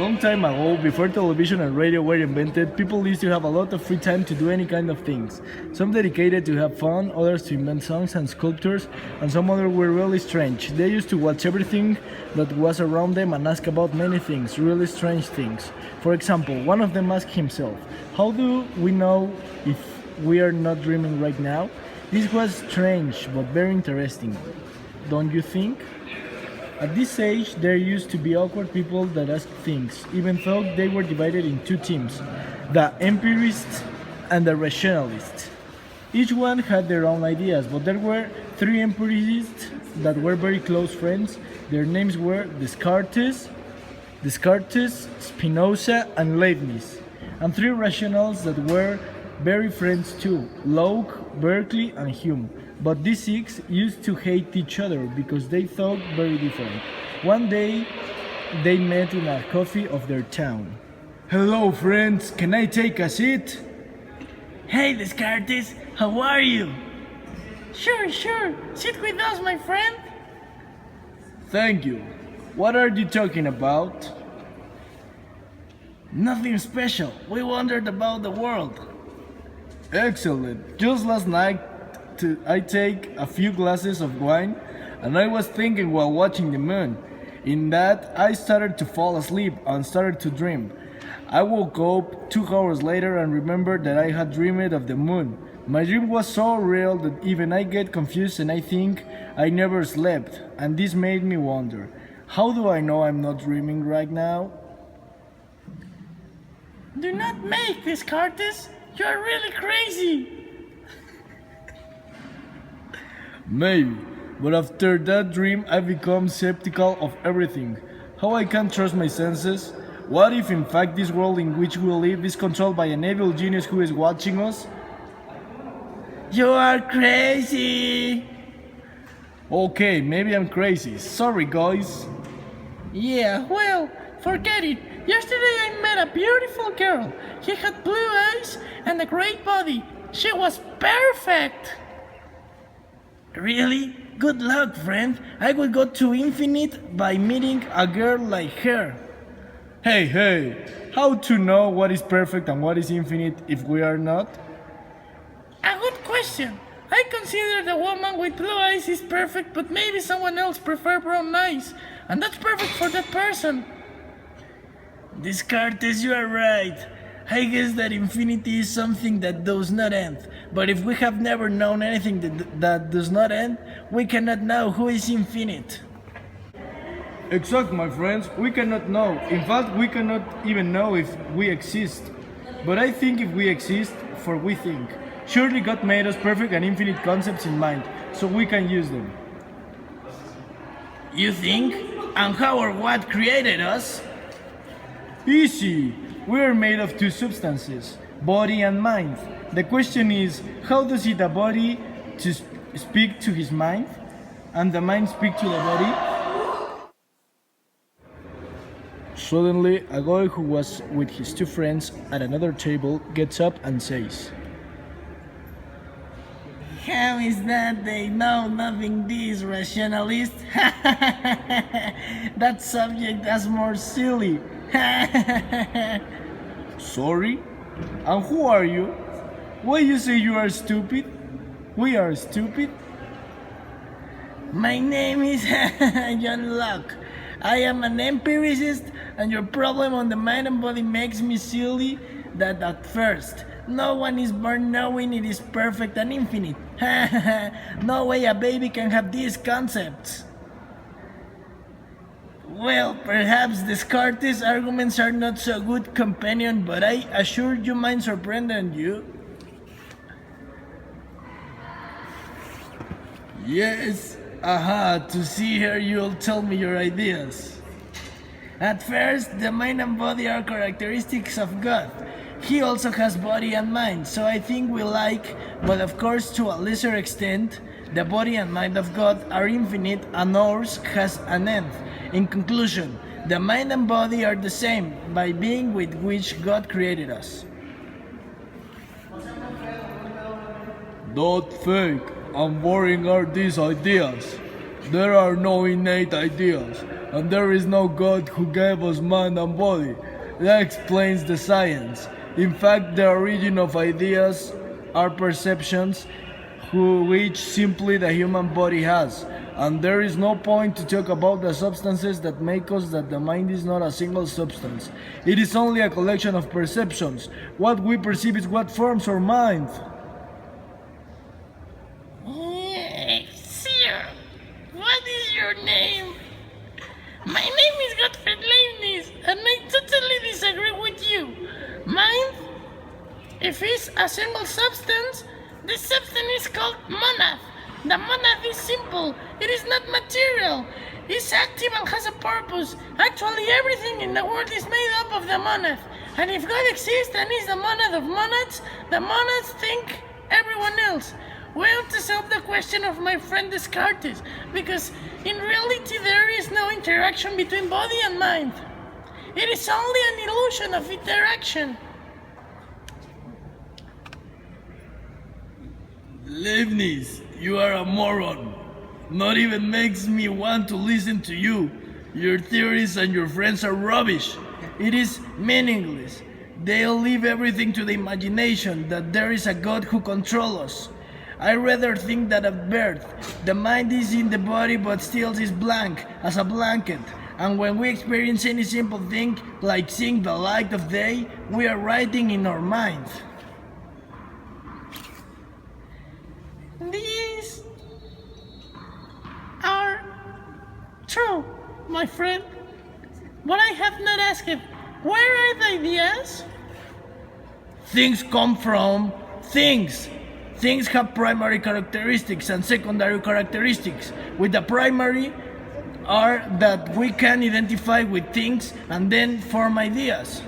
long time ago, before television and radio were invented, people used to have a lot of free time to do any kind of things. Some dedicated to have fun, others to invent songs and sculptures, and some others were really strange. They used to watch everything that was around them and ask about many things, really strange things. For example, one of them asked himself, "How do we know if we are not dreaming right now?" This was strange, but very interesting, don't you think? At this age, there used to be awkward people that asked things, even though they were divided in two teams, the empirists and the rationalists. Each one had their own ideas, but there were three empiricists that were very close friends. Their names were Descartes, Spinoza, and Leibniz, and three rationalists that were very friends too, Locke, Berkeley, and Hume. But these six used to hate each other because they thought very different. One day, they met in a coffee of their town. "Hello, friends, can I take a seat?" Hey, Descartes, how are you? Sure. Sit with us, my friend. Thank you. What are you talking about? Nothing special. We wondered about the world. Excellent. Just last night, I take a few glasses of wine, and I was thinking while watching the moon. In that, I started to fall asleep and started to dream. I woke up 2 hours later and remembered that I had dreamed of the moon. My dream was so real that even I get confused and I think I never slept, and this made me wonder, how do I know I'm not dreaming right now? Do not make this, Descartes. You are really crazy. Maybe, but after that dream I become skeptical of everything. How I can't trust my senses? What if in fact this world in which we live is controlled by an evil genius who is watching us? You are crazy! Okay, maybe I'm crazy. Sorry guys. Yeah, well, forget it. Yesterday I met a beautiful girl. She had blue eyes and a great body. She was perfect. Really? Good luck, friend. I will go to infinite by meeting a girl like her. Hey, how to know what is perfect and what is infinite if we are not? A good question. I consider the woman with blue eyes is perfect, but maybe someone else prefer brown eyes, and that's perfect for that person. Descartes, you are right. I guess that infinity is something that does not end. But if we have never known anything that does not end, we cannot know who is infinite. Exact, my friends, we cannot know. In fact, we cannot even know if we exist. But I think if we exist, for we think. Surely God made us perfect and infinite concepts in mind, so we can use them. You think? And how or what created us? Easy! We are made of two substances, body and mind. The question is, how does it the body to speak to his mind, and the mind speak to the body? Suddenly, a guy who was with his two friends at another table gets up and says, How is that they know nothing, these rationalists? That subject is more silly. Sorry? And who are you? Why you say you are stupid? We are stupid? My name is John Locke. I am an empiricist, and your problem on the mind and body makes me silly that at first no one is born knowing it is perfect and infinite. No way a baby can have these concepts. Well, perhaps Descartes' arguments are not so good companion, but I assure you mine surprised you. Yes, to see her you'll tell me your ideas. At first, the mind and body are characteristics of God. He also has body and mind, so I think we like, but of course to a lesser extent, the body and mind of God are infinite and ours has an end. In conclusion, the mind and body are the same by being with which God created us. Not fake and boring are these ideas. There are no innate ideas, and there is no God who gave us mind and body. That explains the science. In fact, the origin of ideas are perceptions which simply the human body has. And there is no point to talk about the substances that make us that the mind is not a single substance. It is only a collection of perceptions. What we perceive is what forms our mind. Sir, what is your name? My name is Gottfried Leibniz, and I totally disagree with you. Mind, if it's a single substance, the substance is called monad. The monad is simple, it is not material. It's active and has a purpose. Actually, everything in the world is made up of the monad. And if God exists and is the monad of monads, the monads think everyone else. Well, to solve the question of my friend Descartes, because in reality there is no interaction between body and mind. It is only an illusion of interaction. Leibniz, you are a moron. Not even makes me want to listen to you. Your theories and your friends are rubbish. It is meaningless. They'll leave everything to the imagination that there is a God who controls us. I rather think that at birth, the mind is in the body but still is blank, as a blanket. And when we experience any simple thing, like seeing the light of day, we are writing in our mind. These are true, my friend. But I have not asked him, where are the ideas? Things come from things. Things have primary characteristics and secondary characteristics. With the primary are that we can identify with things and then form ideas.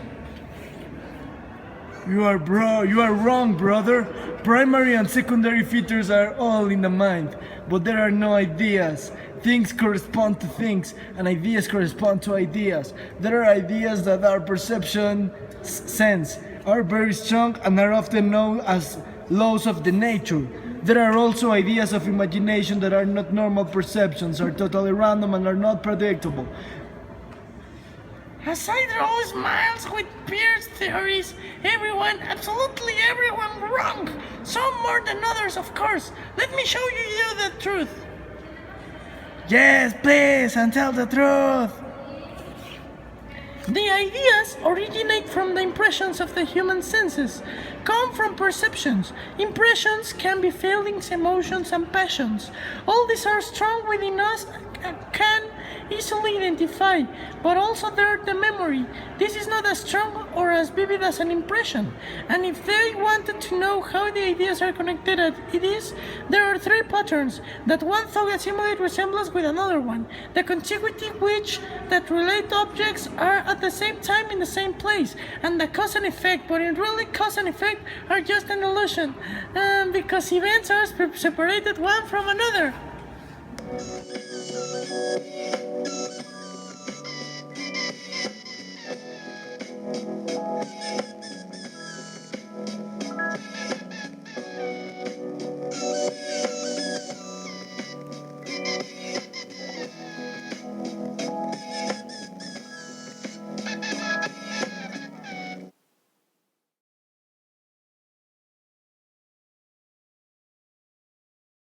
You are wrong, brother. Primary and secondary features are all in the mind, but there are no ideas. Things correspond to things, and ideas correspond to ideas. There are ideas that our perception sense are very strong and are often known as laws of the nature. There are also ideas of imagination that are not normal perceptions, are totally random and are not predictable. As I draw smiles with Pierre's theories, everyone, absolutely everyone wrong. Some more than others, of course. Let me show you the truth. Yes, please, and tell the truth. The ideas originate from the impressions of the human senses, come from perceptions. Impressions can be feelings, emotions, and passions. All these are strong within us and can easily identify, but also there the memory. This is not as strong or as vivid as an impression. And if they wanted to know how the ideas are connected as it is, there are three patterns that one thought assimilate resemblance with another one. The contiguity which that relate objects are at the same time in the same place, and the cause and effect, but in really cause and effect are just an illusion, because events are separated one from another.